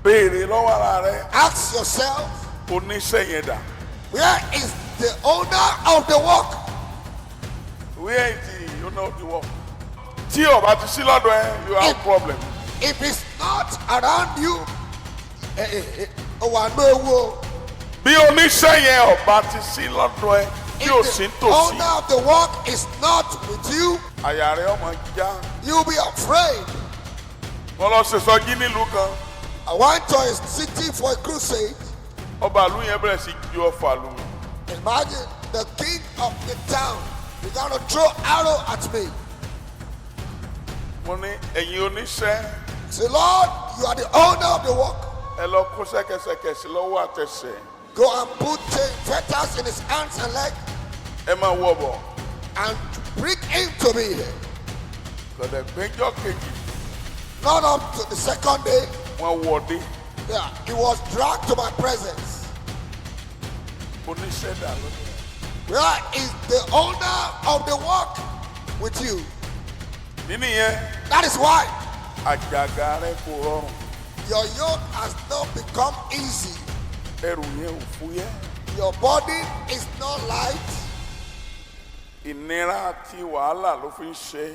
béèrè lọ́wọ́ ara rẹ. Ask yourself, Oníṣẹ́ yẹn dà. where is the owner of the work? Where is the owner of the work? Tí o bá ti sí lọ́dọ̀ ẹ, you have problem. If it's not around you, no. Bí oníṣẹ́ yẹn ò bá ti sí lọ́dọ̀ ẹ, tí o sì ń If the tòsí. owner of the work is not with you, Àyà rẹ ọmọ já. you'll be afraid. Wọ́n lọ ṣèṣọ́jí nílùú kan. I went to a city for a crusade. Ọba ìlú yẹn bẹ̀rẹ̀ sí ju ọfà lù mí. Imagine the king of the town began to throw arrow at me. Mo ní ẹ̀yin oníṣẹ́. Say, Lord, you are the owner of the work. Ẹ lọ kó ṣẹ́kẹ́ṣẹkẹ̀ sí lọ́wọ́ àtẹsẹ̀. Go and put fetters in his hands and legs Ẹ máa wọ̀ bọ̀. and bring him to me here. Kọ̀dẹ̀ péjọ́ kejì. Not up to the second day. Wọ́n wọ̀ dé. Yeah, he was dragged to my presence. Oníṣẹ́ dà lọ́dọ̀. Where is the owner of the work with you? Nínú yẹn, That is why àjàgà rẹ kò rọrùn. your yoke has not become easy. Ẹrù yẹn ò fúyẹ́. Your body is not light. Ìnira àti wàhálà ló fi ń ṣe é.